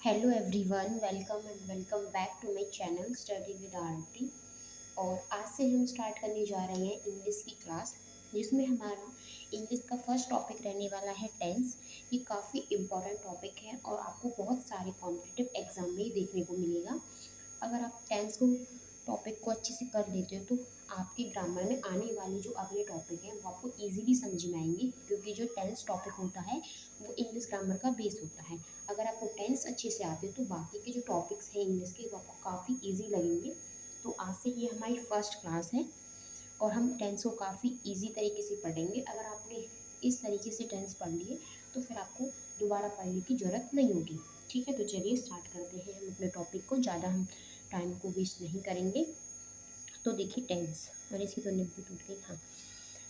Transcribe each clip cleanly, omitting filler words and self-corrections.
Hello everyone, welcome and welcome back to my channel study with Aarti. और आज से हम स्टार्ट करने जा रहे हैं इंग्लिश की क्लास, जिसमें हमारा इंग्लिश का फर्स्ट टॉपिक रहने वाला है टेंस। ये काफ़ी इम्पोर्टेंट टॉपिक है और आपको बहुत सारे कॉम्पिटिटिव एग्जाम में ही देखने को मिलेगा। अगर आप टेंस को टॉपिक को अच्छे से कर लेते हो तो आपके ग्रामर में आने वाले जो अगले टॉपिक हैं वो आपको इजीली समझ में आएंगे, क्योंकि जो टेंस टॉपिक होता है वो इंग्लिश ग्रामर का बेस होता है। अगर आपको टेंस अच्छे से आते तो बाकी के जो टॉपिक्स हैं इंग्लिश के वो आपको काफ़ी ईजी लगेंगे। तो आज से ये हमारी फर्स्ट क्लास है और हम टेंस को काफ़ी ईजी तरीके से पढ़ेंगे। अगर आपने इस तरीके से टेंस पढ़ लिए तो फिर आपको दोबारा पढ़ने की ज़रूरत नहीं होगी। ठीक है, तो चलिए स्टार्ट करते हैं हम अपने टॉपिक को। ज़्यादा हम टाइम को वेस्ट नहीं करेंगे। तो देखिए टेंस, और इसकी तो निब्बी टूट गई। हाँ,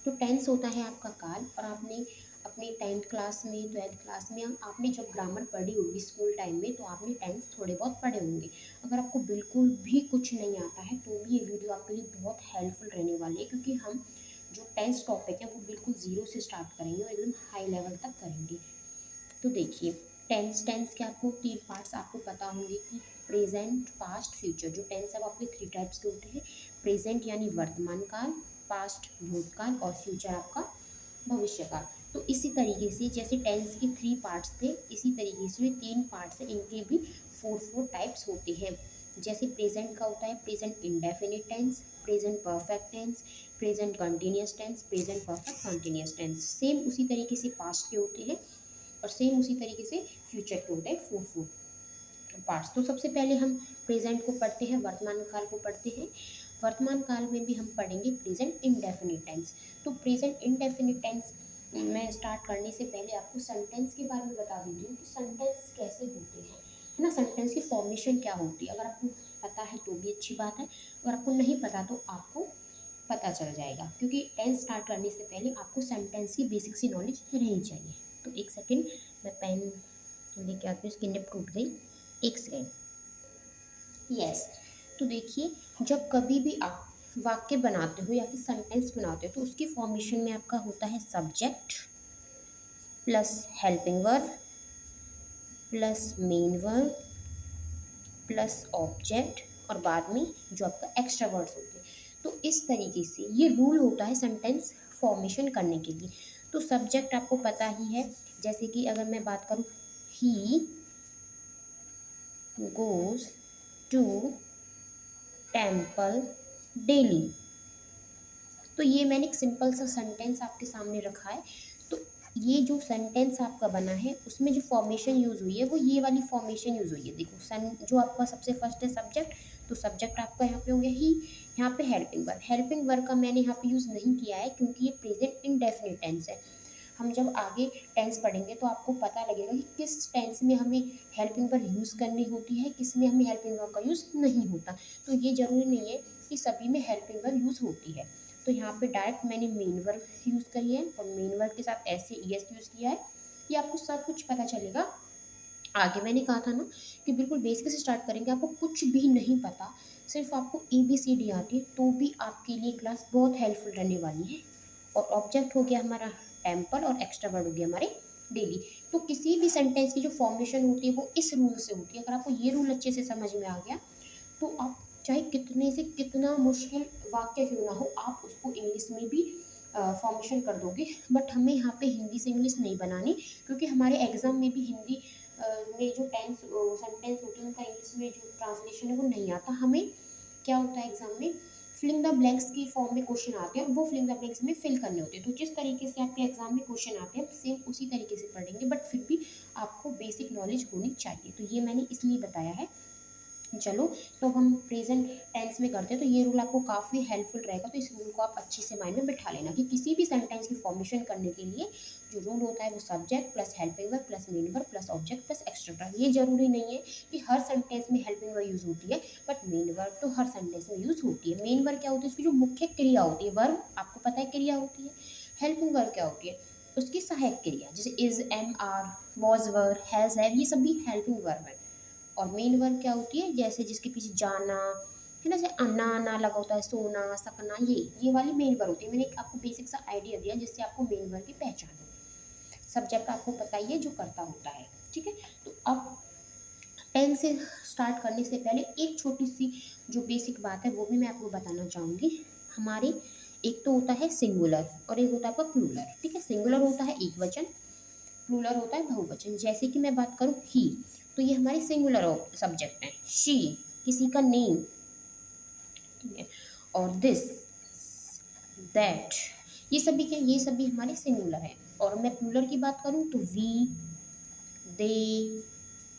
तो टेंस होता है आपका काल। और आपने अपने 10th क्लास में 12th क्लास में आपने जब ग्रामर पढ़ी होगी स्कूल टाइम में, तो आपने टेंस थोड़े बहुत पढ़े होंगे। अगर आपको बिल्कुल भी कुछ नहीं आता है तो भी ये वीडियो आपके लिए बहुत हेल्पफुल रहने वाली है, क्योंकि हम जो टेंस टॉपिक है वो बिल्कुल ज़ीरो से स्टार्ट करेंगे और एकदम हाई लेवल तक करेंगे। तो देखिए टेंस टेंस के आपको 3 पार्ट्स आपको पता होंगे कि प्रेजेंट, पास्ट, फ्यूचर। जो टेंस है वो आपके 3 टाइप्स के होते हैं। प्रेजेंट यानी वर्तमान काल, पास्ट भूतकाल और फ्यूचर आपका भविष्य काल। तो इसी तरीके से जैसे टेंस के 3 पार्ट्स थे, इसी तरीके से 3 पार्ट्स हैं, इनके भी 4 टाइप्स होते हैं। जैसे प्रेजेंट का होता है present indefinite tense, present perfect tense, present continuous tense, present perfect continuous tense. Same उसी तरीके से पास्ट के होते हैं और सेम उसी तरीके से फ्यूचर के होते हैं। 4 पार्ट्स। तो सबसे पहले हम प्रेजेंट को पढ़ते हैं, वर्तमान काल को पढ़ते हैं। वर्तमान काल में भी हम पढ़ेंगे प्रेजेंट इंडेफिनिट टेंस। तो प्रेजेंट इंडेफिनिट टेंस में स्टार्ट करने से पहले आपको सेंटेंस के बारे में बता देती हूँ कि सेंटेंस कैसे होते हैं, है ना। सेंटेंस की फॉर्मेशन क्या होती है, अगर आपको पता है तो भी अच्छी बात है, अगर आपको नहीं पता तो आपको पता चल जाएगा, क्योंकि टेंस स्टार्ट करने से पहले आपको सेंटेंस की बेसिक सी नॉलेज रहनी चाहिए। तो एक सेकेंड, मैं पेन लेके आती हूँ, इसकी निप टूट गई। एक सेकेंड। यस। तो देखिए, जब कभी भी आप वाक्य बनाते हो या फिर सेंटेंस बनाते हो तो उसकी फॉर्मेशन में आपका होता है subject plus helping verb plus main verb plus object और बाद में जो आपका एक्स्ट्रा वर्ड्स होते हैं। तो इस तरीके से ये रूल होता है सेंटेंस फॉर्मेशन करने के लिए। तो सब्जेक्ट आपको पता ही है, जैसे कि अगर मैं बात करूँ, he goes to temple daily. तो ये मैंने एक सिंपल सा सेंटेंस आपके सामने रखा है। तो ये जो सेंटेंस आपका बना है उसमें जो फॉर्मेशन यूज़ हुई है वो ये वाली फॉर्मेशन यूज़ हुई है। देखो जो आपका सबसे फर्स्ट है सब्जेक्ट, तो सब्जेक्ट आपका यहाँ पे हो गया ही। यहाँ पे हेल्पिंग वर्ब, हेल्पिंग वर्ब का मैंने यहाँ पे यूज़ नहीं किया है क्योंकि ये प्रेजेंट इंडेफिनिट टेंस है। हम जब आगे टेंस पढ़ेंगे तो आपको पता लगेगा कि किस टेंस में हमें हेल्पिंग वर्ब यूज़ करनी होती है, किस में हमें हेल्पिंग वर्ब का यूज़ नहीं होता। तो ये ज़रूरी नहीं है कि सभी में हेल्पिंग वर्ब यूज़ होती है। तो यहाँ पे डायरेक्ट मैंने मेन वर्ब यूज़ करी है और मेन वर्ब के साथ ऐसे ईएस यूज़ किया है। ये आपको सब कुछ पता चलेगा। आगे मैंने कहा था ना कि बिल्कुल बेसिक से स्टार्ट करेंगे, आपको कुछ भी नहीं पता, सिर्फ आपको ABCD आती है तो भी आपके लिए क्लास बहुत हेल्पफुल रहने वाली है। और ऑब्जेक्ट हो गया हमारा टेम्पल और एक्स्ट्रा वर्ड हो गया हमारे डेली। तो किसी भी सेंटेंस की जो फॉर्मेशन होती है वो इस रूल से होती है। अगर आपको ये रूल अच्छे से समझ में आ गया तो आप चाहे कितने से कितना मुश्किल वाक्य क्यों ना हो, आप उसको इंग्लिश में भी फॉर्मेशन कर दोगे। बट हमें यहाँ पे हिंदी से इंग्लिश नहीं बनानी, क्योंकि हमारे एग्ज़ाम में भी हिंदी में जो टेंस सेंटेंस होते हैं उनका इंग्लिश में जो ट्रांसलेशन है वो नहीं आता। हमें क्या होता है एग्जाम में, फिलिंग द ब्लैंक्स की फॉर्म में क्वेश्चन आते हैं और वो फिलिंग द ब्लैंक्स में फिल करने होते हैं। तो जिस तरीके से आपके एग्जाम में क्वेश्चन आते हैं सेम उसी तरीके से पढ़ेंगे, बट फिर भी आपको बेसिक नॉलेज होनी चाहिए। तो ये मैंने इसलिए बताया है। चलो, तो हम प्रेजेंट टेंस में करते हैं तो ये रूल आपको काफ़ी हेल्पफुल रहेगा। तो इस रूल को आप अच्छे से माइंड में बिठा लेना कि किसी भी सेंटेंस की फॉर्मेशन करने के लिए जो रूल होता है वो subject plus helping verb plus main verb plus object plus extra verb. ये जरूरी नहीं है कि हर सेंटेंस में हेल्पिंग वर्ब यूज़ होती है, बट मेन वर्ब तो हर सेंटेंस में यूज़ होती है। मेन वर्ब क्या होती है, उसकी जो मुख्य क्रिया होती है, वर्ब आपको पता है क्रिया होती है। हेल्पिंग वर्ब क्या होती है, उसकी सहायक क्रिया, जैसे is, am, are, was, were, has, have, ये सब भी हेल्पिंग वर्ब है। और मेन वर्ब क्या होती है, जैसे जिसके पीछे जाना है ना, जैसे आना आना लगा होता है, सोना सकना, ये वाली मेन वर्ब होती है। मैंने एक आपको बेसिक सा आइडिया दिया जिससे आपको मेन वर्ब की पहचान हो। सब्जेक्ट आपको पता ही है जो करता होता है, ठीक है। तो अब टेंस से स्टार्ट करने से पहले एक छोटी सी जो बेसिक बात है वो भी मैं आपको बताना चाहूँगी। हमारे एक तो होता है सिंगुलर और एक होता है आपका प्लूरल। ठीक है, सिंगुलर होता है एक वचन, प्लूरल होता है बहुवचन। जैसे कि मैं बात करूँ ही, तो ये हमारे सिंगुलर सब्जेक्ट हैं। शी, किसी का नेम, ठीक है, और दिस, दैट, ये सभी क्या, ये सभी हमारे सिंगुलर हैं। और मैं प्लूरल की बात करूँ तो वी, दे,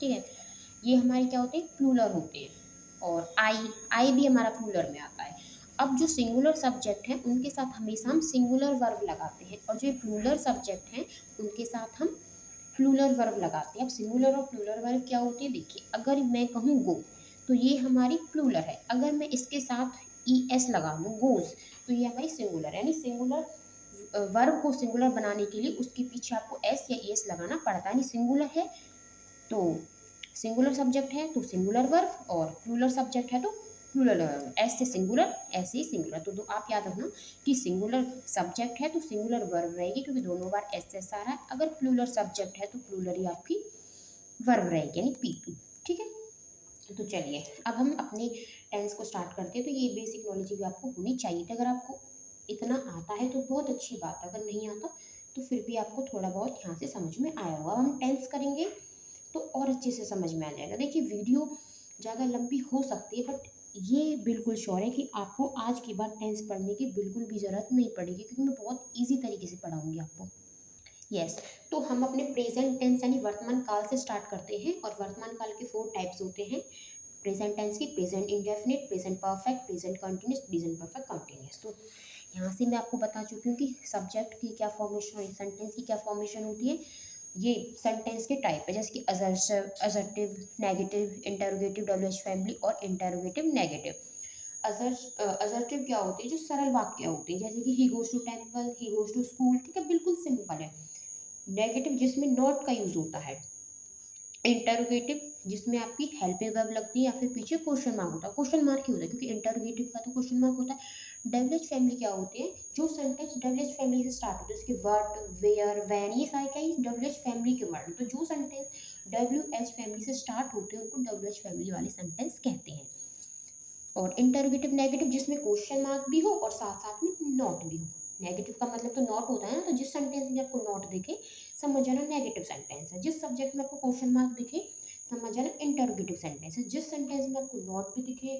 ठीक है, ये हमारे क्या होते हैं, प्लूरल होते हैं। और आई भी हमारा प्लूरल में आता है। अब जो सिंगुलर सब्जेक्ट हैं उनके साथ हमेशा हम सिंगुलर वर्ब लगाते हैं, और जो प्लूरल सब्जेक्ट हैं उनके साथ हम प्लूरल वर्ब लगाते हैं। अब सिंगुलर और प्लूरल वर्ब क्या होती है, देखिए, अगर मैं कहूँ गो, तो ये हमारी प्लूरल है। अगर मैं इसके साथ ई एस लगा दूँ, गोज, तो ये हमारी सिंगुलर है। यानी सिंगुलर वर्ब को सिंगुलर बनाने के लिए उसके पीछे आपको एस या ई एस लगाना पड़ता है। यानी सिंगुलर है तो सिंगुलर सब्जेक्ट है तो सिंगुलर वर्ब, और प्लूरल सब्जेक्ट है तो प्लूरल वर्ब। एस से सिंगुलर, एस से सिंगुलर। तो आप याद रखना कि सिंगुलर सब्जेक्ट है तो सिंगुलर वर्ब रहेगी, क्योंकि दोनों बार एस एस आ रहा है। अगर प्लूरल सब्जेक्ट है तो प्लूरल ही आपकी वर्ब रहेगी, यानी पीपी। ठीक है, तो चलिए अब हम अपने टेंस को स्टार्ट करते हैं। तो ये बेसिक नॉलेज भी आपको होनी चाहिए थी। अगर आपको इतना आता है तो बहुत अच्छी बात है, अगर नहीं आता तो फिर भी आपको थोड़ा बहुत यहाँ से समझ में आया होगा। अब हम टेंस करेंगे तो और अच्छे से समझ में आ जाएगा। देखिए, वीडियो ज़्यादा लंबी हो सकती है, बट ये बिल्कुल श्योर है कि आपको आज के बाद टेंस पढ़ने की बिल्कुल भी ज़रूरत नहीं पड़ेगी, क्योंकि मैं बहुत ईजी तरीके से पढ़ाऊँगी आपको। यस, तो हम अपने प्रेजेंट टेंस यानी वर्तमान काल से स्टार्ट करते हैं। और वर्तमान काल के 4 टाइप्स होते हैं प्रेजेंट टेंस की: present indefinite, present perfect, present continuous, present perfect continuous. तो यहाँ से मैं आपको बता चुकी हूँ कि सब्जेक्ट की क्या फॉर्मेशन और सेंटेंस की क्या फॉर्मेशन होती है। ये सेंटेंस के टाइप है, जैसे कि assertive, negative, interrogative, WH family और इंटरोगेटिव नेगेटिव। असर्टिव क्या होती है, जो सरल वाक्य होते हैं, जैसे कि he goes to temple, he goes to school. ठीक है, बिल्कुल सिंपल है। नेगेटिव जिसमें नॉट का यूज होता है। इंटरोगेटिव जिसमें आपकी हेल्पिंग वर्ब लगती है या फिर पीछे क्वेश्चन मार्क होता है। क्वेश्चन मार्क ही होता है क्योंकि इंटरोगेटिव का तो क्वेश्चन मार्क होता है। डब्ल्यूएच फैमिली क्या होते हैं, जो सेंटेंस डब्ल्यूएच फैमिली से स्टार्ट होते हैं, उसके व्हाट, वेयर, व्हेन, ये सारे क्या है डब्ल्यूएच फैमिली के वर्ड। तो जो सेंटेंस डब्ल्यूएच फैमिली से स्टार्ट होते हैं उनको डब्ल्यूएच फैमिली वाले सेंटेंस कहते हैं। और इंटरोगेटिव नेगेटिव जिसमें क्वेश्चन मार्क भी हो और साथ साथ में नॉट भी हो। नेगेटिव का मतलब तो नॉट होता है ना, तो जिस सेंटेंस में आपको नॉट दिखे समझ जाना नेगेटिव सेंटेंस है। जिस सब्जेक्ट में आपको क्वेश्चन मार्क दिखे समझ जाना इंटरोगेटिव सेंटेंस है। जिस सेंटेंस में आपको नॉट भी दिखे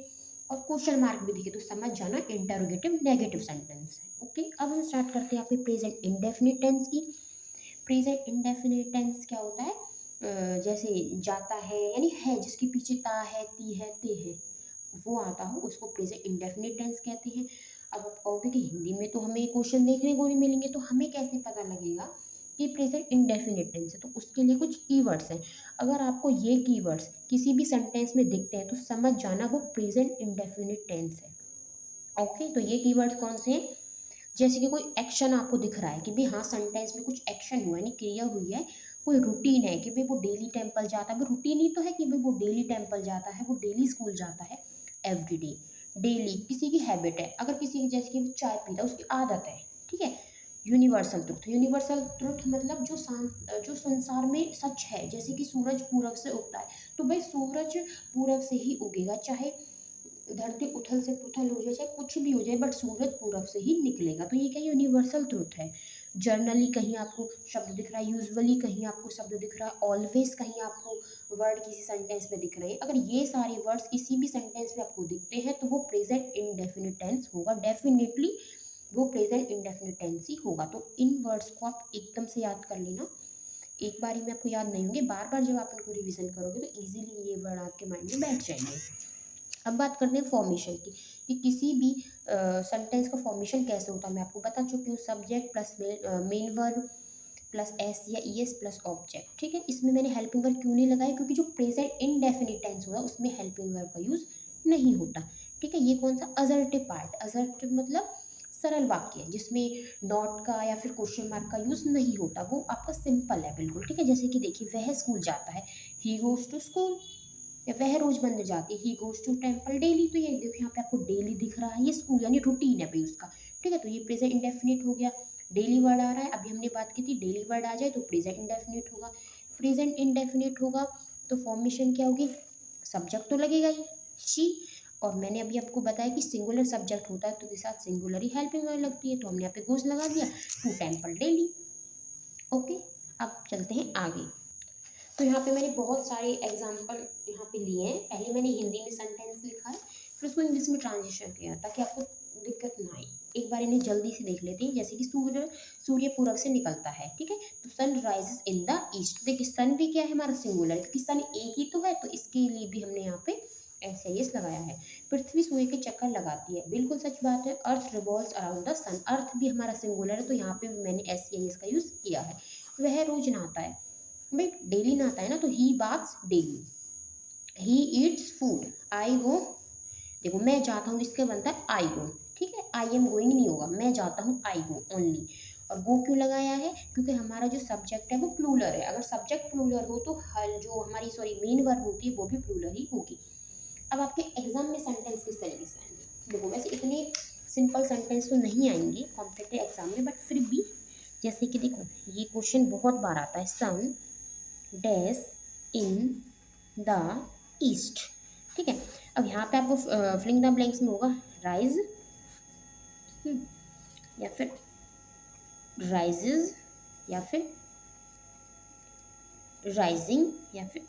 और क्वेश्चन मार्क भी दिखे तो समझ जाना इंटरोगेटिव नेगेटिव सेंटेंस है। ओके, अब हम स्टार्ट करते हैं आपके प्रेजेंट इंडेफिनिट टेंस की। प्रेजेंट इंडेफिनिट टेंस क्या होता है, जैसे जाता है यानी है जिसके पीछे ता है, ती है, ते है, वो आता हो उसको प्रेजेंट इंडेफिनिट टेंस कहते हैं। अब आप कहोगे कि हिंदी में तो हमें क्वेश्चन देखने को नहीं मिलेंगे, तो हमें कैसे पता लगेगा कि प्रेजेंट इंडेफिनिट टेंस है। तो उसके लिए कुछ कीवर्ड्स हैं। अगर आपको ये कीवर्ड्स किसी भी सेंटेंस में दिखते हैं तो समझ जाना वो प्रेजेंट इंडेफिनिट टेंस है। ओके, तो ये कीवर्ड्स कौन से हैं, जैसे कि कोई एक्शन आपको दिख रहा है कि भाई हाँ सेंटेंस में कुछ एक्शन हुआ है, यानी क्रिया हुई है। कोई रूटीन है कि भाई वो डेली टेम्पल जाता है, रूटीन ही तो है कि भाई वो डेली टेम्पल जाता है, वो डेली स्कूल जाता है, एवरीडे, डेली किसी की हैबिट है। अगर किसी की जैसे कि वो चाय पीता है उसकी आदत है। ठीक है, यूनिवर्सल ट्रुथ, यूनिवर्सल ट्रुथ मतलब जो संसार में सच है, जैसे कि सूरज पूरब से उगता है तो भाई सूरज पूरब से ही उगेगा, चाहे धरती उथल से पुथल हो जाए, चाहे कुछ भी हो जाए, बट सूरज पूरब से ही निकलेगा। तो ये क्या यूनिवर्सल ट्रुथ है। जर्नली कहीं आपको शब्द दिख रहा है, यूजुअली कहीं आपको शब्द दिख रहा है, ऑलवेज कहीं आपको वर्ड किसी सेंटेंस में दिख रहे हैं। अगर ये सारे वर्ड्स किसी भी सेंटेंस में आपको दिखते हैं तो वो प्रेजेंट इंडेफिनिट टेंस होगा, डेफिनेटली वो प्रेजेंट इंडेफिनिट टेंस ही होगा। तो इन वर्ड्स को आप एकदम से याद कर लेना, एक बार ही में आपको याद नहीं होंगे, बार बार जब आप इनको रिविजन करोगे तो इजीली ये वर्ड आपके माइंड में बैठ जाएंगे। अब बात करते हैं फॉर्मेशन की, कि किसी भी सेंटेंस का फॉर्मेशन कैसे होता है। मैं आपको बता चुकी हूँ, subject plus main verb plus S या ई एस प्लस ऑब्जेक्ट। ठीक है, इसमें मैंने हेल्पिंग वर्ब क्यों नहीं लगाई, क्योंकि जो प्रेजेंट इनडेफिनिट टेंस होगा उसमें हेल्पिंग वर्ब का यूज़ नहीं होता। ठीक है, ये कौन सा असर्टिव पार्ट, असर्टिव मतलब सरल वाक्य जिसमें नॉट का या फिर क्वेश्चन मार्क का यूज़ नहीं होता, वो आपका सिंपल है बिल्कुल। ठीक है, जैसे कि देखिए वह स्कूल जाता है, ही गोज टू स्कूल, या वह रोज मंदिर जाती है, he goes to temple daily. तो ये देखो यहाँ पे आपको डेली दिख रहा है, ये स्कूल यानी रूटीन है भाई उसका। ठीक है, तो ये प्रेजेंट इंडेफिनिट हो गया। डेली वर्ड आ रहा है, अभी हमने बात की थी डेली वर्ड आ जाए तो प्रेजेंट इंडेफिनिट होगा। प्रेजेंट इंडेफिनिट होगा तो फॉर्मेशन क्या होगी, सब्जेक्ट तो लगेगा ही शी, और मैंने अभी आपको बताया कि सिंगुलर सब्जेक्ट होता है तो उसके साथ सिंगुलर ही हेल्पिंग वर्ब लगती है, तो हमने यहाँ पे गोस लगा दिया, टू टेम्पल डेली। ओके, अब चलते हैं आगे। तो यहाँ पे मैंने बहुत सारे एग्जाम्पल यहाँ पे लिए हैं। पहले मैंने हिंदी में सेंटेंस लिखा है, फिर उसको इंग्लिश में ट्रांसलेशन किया ताकि आपको दिक्कत ना आए। एक बार इन्हें जल्दी से देख लेते हैं। जैसे कि सूर्य पूरब से निकलता है, ठीक है, तो sun rises in the east. देखिए सन भी क्या है हमारा सिंगुलर, क्योंकि सन एक ही तो है, तो इसके लिए भी हमने यहाँ पे SIS लगाया है। पृथ्वी सूर्य के चक्कर लगाती है, बिल्कुल सच बात है। अर्थ रिवॉल्व्स अराउंड द सन, अर्थ भी हमारा सिंगुलर है, तो यहाँ पे भी मैंने SIS का यूज़ किया है। वह रोज नहाता है, भाई डेली नहाता है ना, तो he baths daily. He eats food, I go, देखो मैं जाता हूँ इसके बनता है आई गो, ठीक है, आई एम गोइंग नहीं होगा, मैं जाता हूँ आई गो ओनली। और गो क्यों लगाया है, क्योंकि हमारा जो सब्जेक्ट है वो प्लूरल है। अगर सब्जेक्ट प्लूरल हो तो हर जो हमारी मेन वर्ब होती है वो भी प्लूरल ही होगी। अब आपके एग्जाम में सेंटेंस किस तरीके से आएंगे, देखो वैसे इतने सिंपल सेंटेंस तो नहीं आएंगे कॉम्पिटिटिव एग्जाम में, बट फिर भी जैसे कि देखो ये क्वेश्चन बहुत बार आता है, सन डैश इन द ईस्ट, ठीक है। अब यहाँ पे आपको फिलिंग द ब्लैंक्स में होगा राइज, या फिर राइजेज, या फिर राइजिंग, या फिर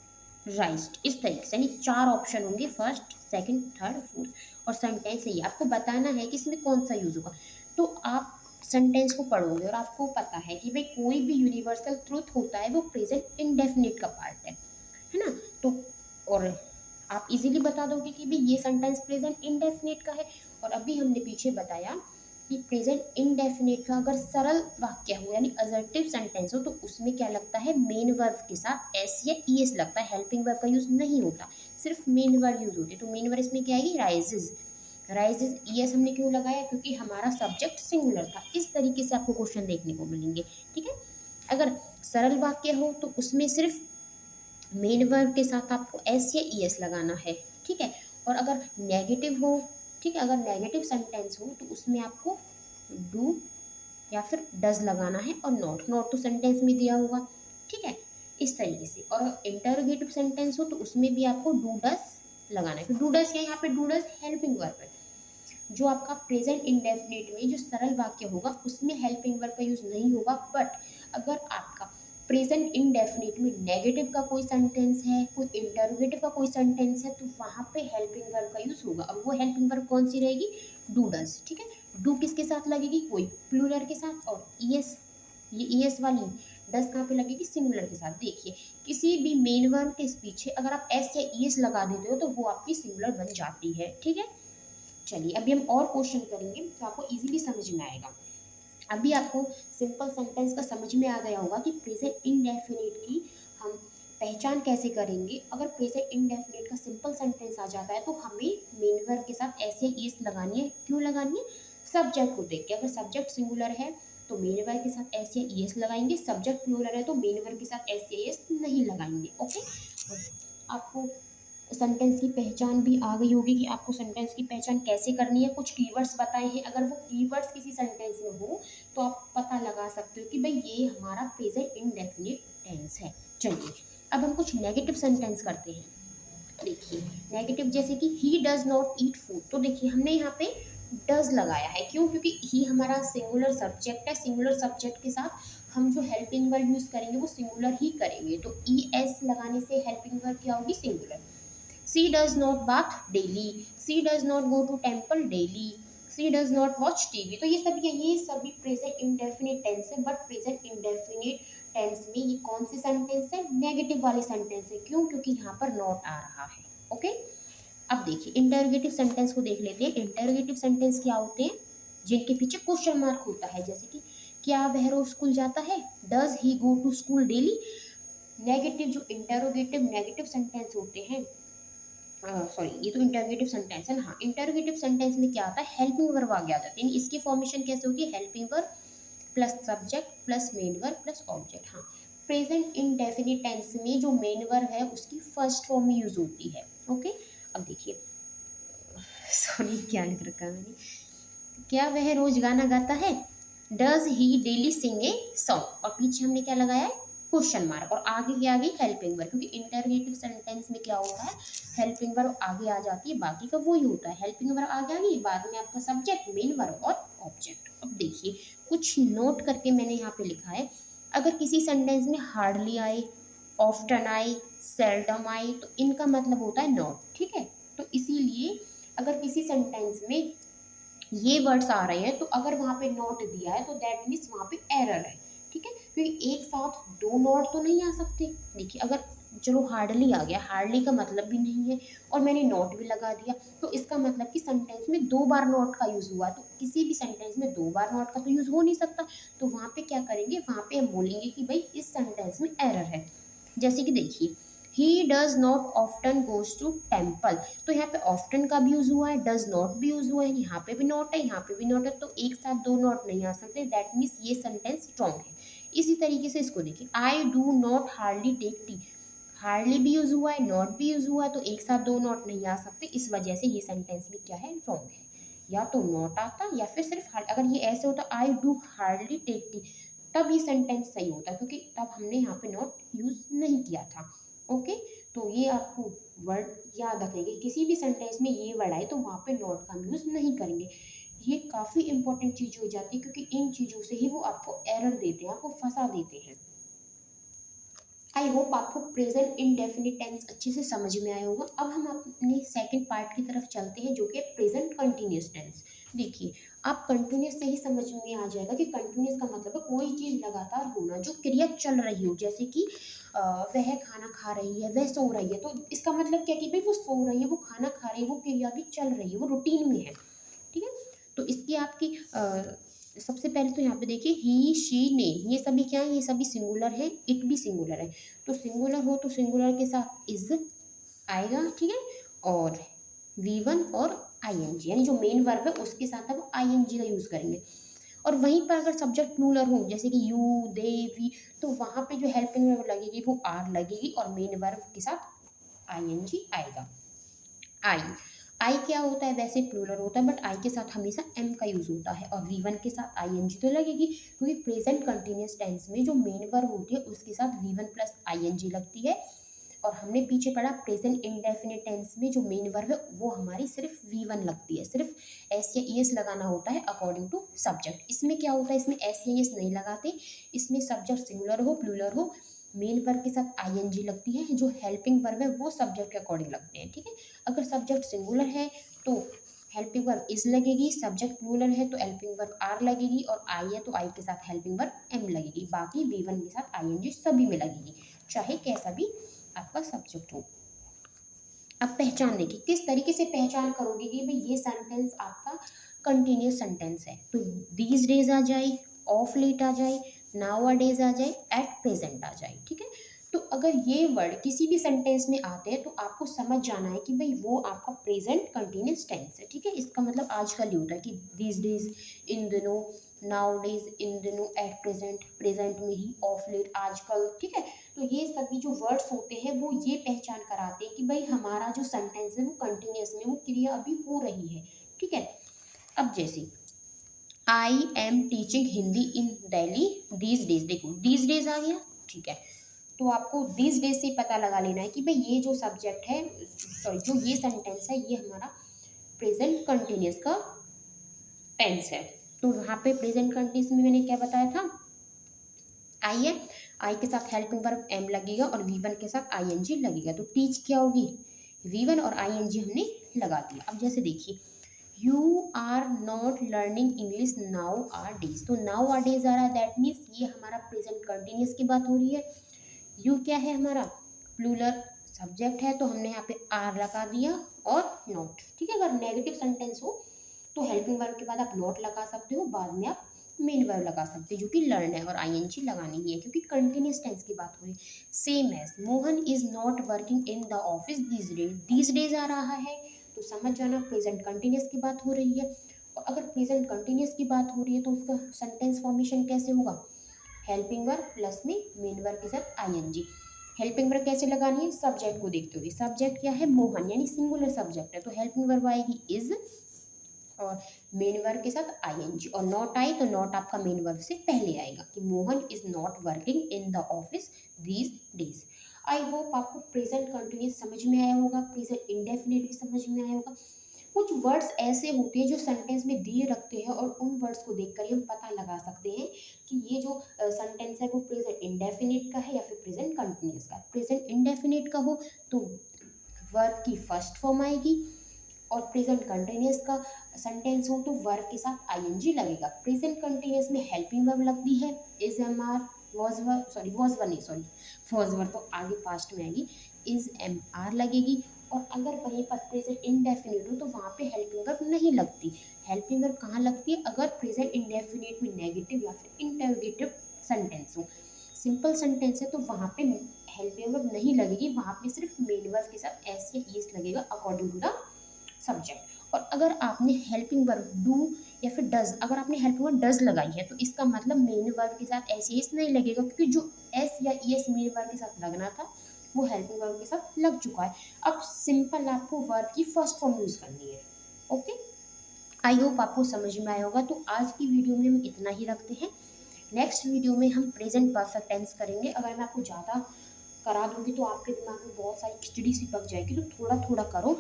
राइज्ड, इस तरीके से, यानी 4 ऑप्शन होंगे, फर्स्ट सेकंड थर्ड फोर्थ। और सेंटेंस है, ये आपको बताना है कि इसमें कौन सा यूज होगा। तो आप सेंटेंस को पढ़ोगे और आपको पता है कि भाई कोई भी यूनिवर्सल ट्रूथ होता है वो प्रेजेंट इंडेफिनिट का पार्ट है ना। तो और आप इजीली बता दोगे कि भाई ये सेंटेंस प्रेजेंट इंडेफिनिट का है। और अभी हमने पीछे बताया कि प्रेजेंट इंडेफिनिट का अगर सरल वाक्य हो यानी असर्टिव सेंटेंस हो तो उसमें क्या लगता है, मेन वर्ब के साथ एस या ईएस लगता है, हेल्पिंग वर्ब का यूज नहीं होता, सिर्फ मेन वर्ब यूज होती है। तो मेन वर्ब इसमें क्या आएगी, राइजेज। राइजेज ईएस हमने क्यों लगाया, क्योंकि हमारा सब्जेक्ट सिंगुलर था। इस तरीके से आपको क्वेश्चन देखने को मिलेंगे, ठीक है। अगर सरल वाक्य हो तो उसमें सिर्फ मेन वर्ब के साथ आपको एस या ईएस लगाना है, ठीक है। और अगर नेगेटिव हो, ठीक है, अगर नेगेटिव सेंटेंस हो तो उसमें आपको डू या फिर डज लगाना है, और नॉट, नॉट तो सेंटेंस में दिया होगा, ठीक है, इस तरीके से। और इंटरोगेटिव सेंटेंस हो तो उसमें भी आपको डू डज लगाना है। डू डज क्या, यहाँ पे डू डज हेल्पिंग वर्ब है। जो आपका प्रेजेंट इंडेफिनिट में जो सरल वाक्य होगा उसमें हेल्पिंग वर्ब का यूज नहीं होगा, बट अगर आपका प्रेजेंट इंडेफिनिट में नेगेटिव का कोई सेंटेंस है, कोई इंटरोगेटिव का कोई सेंटेंस है, तो वहाँ पे हेल्पिंग वर्ब का यूज होगा। अब वो हेल्पिंग वर्ब कौन सी रहेगी, डू डज, ठीक है। डू किसके साथ लगेगी, कोई प्लूरल के साथ, और ईएस, ये ईएस वाली डज कहाँ पे लगेगी, सिंगुलर के साथ। देखिए किसी भी मेन वर्ब के पीछे अगर आप एस या ईएस लगा देते हो तो वो आपकी सिंगुलर बन जाती है, ठीक है। चलिए अभी हम और क्वेश्चन करेंगे तो आपको इजीली समझ में आएगा। अभी आपको सिंपल सेंटेंस का समझ में आ गया होगा कि प्रेजेंट इंडेफिनिट की हम पहचान कैसे करेंगे। अगर प्रेजेंट इंडेफिनिट का सिंपल सेंटेंस आ जाता है तो हमें मेन वर्ब के साथ एस या ईएस लगानी है। क्यों लगानी है, सब्जेक्ट को देख के। अगर सब्जेक्ट सिंगुलर है तो मेन वर्ब के साथ एस या ईएस लगाएंगे, सब्जेक्ट प्लूरल है तो मेन वर्ब के साथ एस या ईएस नहीं लगाएंगे, ओके। आपको सेंटेंस की पहचान भी आ गई होगी कि आपको सेंटेंस की पहचान कैसे करनी है। कुछ कीवर्ड्स बताए हैं, अगर वो कीवर्ड्स किसी सेंटेंस में हो तो आप पता लगा सकते हो कि भाई ये हमारा प्रेजेंट इंडेफिनिट टेंस है। चलिए अब हम कुछ नेगेटिव सेंटेंस करते हैं। देखिए नेगेटिव जैसे कि ही डज नॉट ईट फूड, तो देखिए हमने यहाँ पे डज लगाया है, क्यों, क्योंकि ही हमारा सिंगुलर सब्जेक्ट है। सिंगुलर सब्जेक्ट के साथ हम जो हेल्पिंग वर्ब यूज करेंगे वो सिंगुलर ही करेंगे, तो ई एस लगाने से हेल्पिंग वर्ब क्या होगी, singular. She does not bath daily. She does not go to temple daily. She does not watch TV. तो ये सभी प्रेजेंट इंडेफिनिट टेंस है, बट प्रेजेंट इंडेफिनिट टेंस में ये कौन सी सेंटेंस है, नेगेटिव वाली सेंटेंस है। क्यों, क्योंकि यहाँ पर नॉट आ रहा है, ओके। अब देखिए इंटरोगेटिव सेंटेंस को देख लेते हैं। इंटरोगेटिव सेंटेंस क्या होते हैं, जिनके पीछे क्वेश्चन मार्क होता है, जैसे कि क्या वह रोज स्कूल जाता है, does he go to school daily. Negative जो इंटरोगेटिव नेगेटिव सेंटेंस होते हैं, सॉरी ये तो इंटरोगेटिव सेंटेंस है ना। हाँ, इंटरोगेटिव सेंटेंस में क्या आता है, हेल्पिंग वर्ब आगे आ जाती है। इसकी फॉर्मेशन कैसे होती है, helping verb plus subject plus main verb plus object. हाँ, प्रेजेंट इंडेफिनिट टेंस में जो मेन वर्ब है उसकी फर्स्ट फॉर्म में यूज होती है, ओके। अब देखिए सॉरी क्या लिख रखा है मैंने, क्या वह रोज गाना गाता है, does he daily sing a song, और पीछे हमने क्या लगाया है, क्वेश्चन मार्क, और आगे क्या आ गई हेल्पिंग वर्ब, क्योंकि इंटरोगेटिव सेंटेंस में क्या होता है, हेल्पिंग वर्ब आगे आ जाती है, बाकी का वही होता है, हेल्पिंग वर्ब आगे आ गई, बाद में आपका सब्जेक्ट, मेन वर्ब और ऑब्जेक्ट। अब देखिए कुछ नोट करके मैंने यहाँ पे लिखा है, अगर किसी सेंटेंस में हार्डली आए, ऑफ्टन आए, सेल्डम आए, तो इनका मतलब होता है नॉट, ठीक है। तो इसीलिए अगर किसी सेंटेंस में ये वर्ड्स आ रहे हैं तो अगर वहाँ पे नॉट दिया है तो दैट मीन्स वहाँ पे एरर है, ठीक है, क्योंकि एक साथ दो नॉट तो नहीं आ सकते। देखिए अगर चलो हार्डली आ गया, हार्डली का मतलब भी नहीं है और मैंने नॉट भी लगा दिया, तो इसका मतलब कि सेंटेंस में दो बार नॉट का यूज़ हुआ, तो किसी भी सेंटेंस में दो बार नॉट का तो यूज़ हो नहीं सकता। तो वहाँ पे क्या करेंगे, वहाँ पे हम बोलेंगे कि भाई इस सेंटेंस में एरर है। जैसे कि देखिए he does not often goes to temple, तो यहाँ पे ऑफ्टन का भी यूज हुआ है, डज नॉट भी यूज हुआ है, यहाँ पे भी नॉट है, यहाँ पे भी नॉट है, तो एक साथ दो नॉट नहीं आ सकते, दैट मीन्स ये सेंटेंस स्ट्रॉन्ग है। इसी तरीके से इसको देखिए, I do not hardly take tea, hardly भी यूज हुआ है, नॉट भी यूज हुआ है, तो एक साथ दो नॉट नहीं आ सकते, इस वजह से ये सेंटेंस भी क्या है, रॉन्ग है। या तो नॉट आता या फिर सिर्फ अगर ये ऐसे होता I do hardly take tea, तब ये सेंटेंस सही होता, क्योंकि तब हमने यहाँ पे नॉट यूज नहीं किया था। ओके, तो ये आपको वर्ड याद रखेंगे, किसी भी सेंटेंस में ये वर्ड आए तो वहाँ पे नॉट का यूज़ नहीं करेंगे। ये काफ़ी इंपॉर्टेंट चीज़ हो जाती है, क्योंकि इन चीज़ों से ही वो आपको एरर देते हैं, आपको फंसा देते हैं। आई होप आपको प्रेजेंट इंडेफिनिट टेंस अच्छे से समझ में आया होगा। अब हम अपने सेकंड पार्ट की तरफ चलते हैं, जो कि प्रेजेंट कंटिन्यूस टेंस। देखिए आप कंटिन्यूस से ही समझ में आ जाएगा कि कंटिन्यूस का मतलब है कोई चीज़ लगातार होना, जो क्रिया चल रही हो, जैसे कि वह खाना खा रही है, वह सो रही है, तो इसका मतलब क्या कि भाई वो सो रही है, वो खाना खा रही है, वो क्रिया भी चल रही है, वो रूटीन में है, ठीक है। तो इसकी आपकी सबसे पहले तो यहाँ पे देखिए ही शी ने, ये सभी क्या है, ये सभी सिंगुलर है, इट भी सिंगुलर है, तो सिंगुलर हो तो सिंगुलर के साथ इज आएगा, ठीक है, और V1 और ING, यानी जो मेन वर्ब है उसके साथ आप ING का यूज करेंगे। और वहीं पर अगर सब्जेक्ट प्लूरल हो, जैसे कि यू, दे, वी, तो वहाँ पे जो हेल्पिंग वर्ब लगेगी वो आर लगेगी और मेन वर्ब के साथ ING आएगा। आई, आई क्या होता है, वैसे प्लूरल होता है बट आई के साथ हमेशा एम का यूज होता है, और V1 के साथ ING तो लगेगी, क्योंकि प्रेजेंट कंटिन्यूस टेंस में जो मेन वर्ब होती है उसके साथ V1 प्लस ING लगती है। और हमने पीछे पढ़ा प्रेजेंट इंडेफिनिट टेंस में जो मेन वर्ब है वो हमारी सिर्फ V1 लगती है, सिर्फ एस या ES लगाना होता है अकॉर्डिंग टू सब्जेक्ट। इसमें क्या होता है, इसमें एस या ES नहीं लगाते, इसमें सब्जेक्ट सिंगुलर हो प्लूरल हो, मेन वर्ब के साथ ING लगती है, जो हेल्पिंग वर्ब है वो सब्जेक्ट के अकॉर्डिंग लगते हैं, ठीक है। अगर सब्जेक्ट सिंगुलर है तो हेल्पिंग वर्ब इज लगेगी, सब्जेक्ट प्लूरल है तो हेल्पिंग वर्ब आर लगेगी, और आई है तो आई के साथ हेल्पिंग वर्ब एम लगेगी, बाकी V1 के साथ ING सभी में लगेगी, चाहे कैसा भी आपका सब्जेक्ट हो। अब पहचान देखिए, किस तरीके से पहचान करोगे कि भाई ये सेंटेंस आपका कंटिन्यूस सेंटेंस है, तो दीज डेज आ जाए, ऑफ लेट आ जाए, नाउ अ डेज आ जाए, एट प्रेजेंट आ जाए, ठीक है। तो अगर ये वर्ड किसी भी सेंटेंस में आते हैं तो आपको समझ जाना है कि भाई वो आपका प्रेजेंट कंटिन्यूस टेंस है, ठीक है। इसका मतलब आजकल ही होता है कि दीज डेज इन दिनों, नाउ डेज इन दिनों, एट प्रेजेंट प्रेजेंट में ही, ऑफ लेट आजकल, ठीक है। तो ये सभी जो वर्ड्स होते हैं वो ये पहचान कराते हैं कि भाई हमारा जो सेंटेंस है वो कंटिन्यूस में, वो क्रिया अभी हो रही है, ठीक है। अब जैसे I am teaching Hindi in Delhi these days, देखो दीज डेज आ गया, ठीक है। तो आपको दीज डेज से पता लगा लेना है कि भाई ये जो सब्जेक्ट है, सॉरी जो ये सेंटेंस है ये हमारा प्रेजेंट कंटिन्यूस का टेंस है। तो वहाँ पे प्रेजेंट कंटिन्यूस में मैंने क्या बताया था, आई है, आई के साथ हेल्पिंग वर्ब एम लगेगा और V1 के साथ ING लगेगा, तो टीच क्या होगी, V1 और ING हमने लगा दिया। अब जैसे देखिए you are not learning English nowadays, तो नाउ आर डेज आ रहा है, दैट मीन्स ये हमारा प्रेजेंट कंटिन्यूस की बात हो रही है। यू क्या है हमारा प्लूरल सब्जेक्ट है, तो हमने यहाँ पे आर लगा दिया और नॉट, ठीक है। अगर नेगेटिव सेंटेंस हो तो हेल्पिंग वर्ब के बाद आप नॉट लगा सकते हो, बाद में आप मेन वर्ब लगा सकते हो जो कि लर्न है, और ING लगानी ही है क्योंकि कंटिन्यूस टेंस की बात हो रही है। Same as Mohan is not working in the office these days आ रहा है, तो समझ जाना प्रेजेंट कंटिन्यूस की बात हो रही है। और अगर प्रेजेंट कंटिन्यूस की बात हो रही है तो उसका सेंटेंस फॉर्मेशन कैसे होगा, हेल्पिंग वर्ब प्लस में मेन वर्ब के साथ ING। हेल्पिंग वर्ब कैसे लगानी है, सब्जेक्ट को देखते हुए, सब्जेक्ट क्या है मोहन, यानी सिंगुलर सब्जेक्ट है, तो हेल्पिंग वर्ब आएगी इज, और मेन वर्ब के साथ ING, और नॉट आई तो नॉट आपका मेन वर्ब से पहले आएगा कि Mohan is not working in the office these days. I hope आपको प्रेजेंट कंटिन्यूस समझ में आया होगा, प्रेजेंट इंडेफिनिट भी समझ में आया होगा। कुछ वर्ड्स ऐसे होते हैं जो सेंटेंस में दिए रखते हैं और उन वर्ड्स को देखकर ही हम पता लगा सकते हैं कि ये जो सेंटेंस है वो प्रेजेंट इंडेफिनिट का है या फिर प्रेजेंट कंटिन्यूस का। प्रेजेंट इंडेफिनिट का हो तो वर्ब की फर्स्ट फॉर्म आएगी, और प्रेजेंट कंटिन्यूस का सेंटेंस हो तो वर्ब के साथ आईएनजी लगेगा। प्रेजेंट कंटिन्यूस में हेल्पिंग वर्ब लगती है, is am are, was verb, sorry was verb नहीं, सॉरी वॉज वर्ब तो आगे पास्ट में आएगी, इज एम आर लगेगी। और अगर वहीं पर प्रेजेंट इंडेफिनिट हो तो वहाँ पे हेल्पिंग वर्ब नहीं लगती। हेल्पिंग वर्ब कहाँ लगती है? अगर प्रेजेंट इंडेफिनिट में नेगेटिव या फिर इंटरोगेटिव सेंटेंस हो। सिंपल सेंटेंस है तो वहाँ पे हेल्पिंग वर्ब नहीं लगेगी, वहाँ पे सिर्फ मेन वर्ब के साथ एस या ईज लगेगा अकॉर्डिंग टू द सब्जेक्ट। और अगर आपने हेल्पिंग वर्ब डू या फिर डज, अगर आपने हेल्पिंग वर्ब डज लगाई है तो इसका मतलब मेन वर्ब के साथ एस एस नहीं लगेगा, क्योंकि जो एस या ई एस मेन वर्ब के साथ लगना था वो हेल्पिंग वर्ब के साथ लग चुका है। अब सिंपल आपको वर्ब की फर्स्ट फॉर्म यूज करनी है। ओके, आई होप आपको समझ में आया होगा। तो आज की वीडियो में हम इतना ही रखते हैं। नेक्स्ट वीडियो में हम प्रेजेंट परफेक्ट टेंस करेंगे। अगर मैं आपको ज़्यादा करा दूंगी तो आपके दिमाग में बहुत सारी खिचड़ी सी पक जाएगी, तो थोड़ा थोड़ा करो,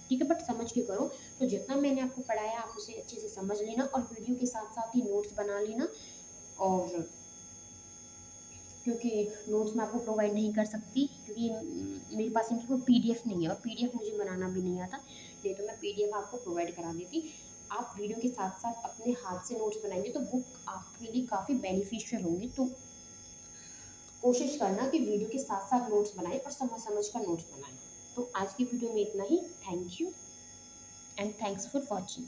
ठीक है, बट समझ के करो। तो जितना मैंने आपको पढ़ाया आप उसे अच्छे से समझ लेना, और वीडियो के साथ साथ ही नोट्स बना लेना। और क्योंकि नोट्स मैं आपको प्रोवाइड नहीं कर सकती, क्योंकि मेरे पास इनकी कोई पीडीएफ नहीं है, और पीडीएफ मुझे बनाना भी नहीं आता, नहीं तो मैं पीडीएफ आपको प्रोवाइड करा देती। आप वीडियो के साथ साथ अपने हाथ से नोट्स बनाएंगे तो बुक आपके लिए काफ़ी बेनिफिशियल होंगी। तो कोशिश करना कि वीडियो के साथ साथ नोट्स बनाएं और समझ समझ कर नोट्स बनाएं। तो आज की वीडियो में इतना ही। Thank you and thanks for watching.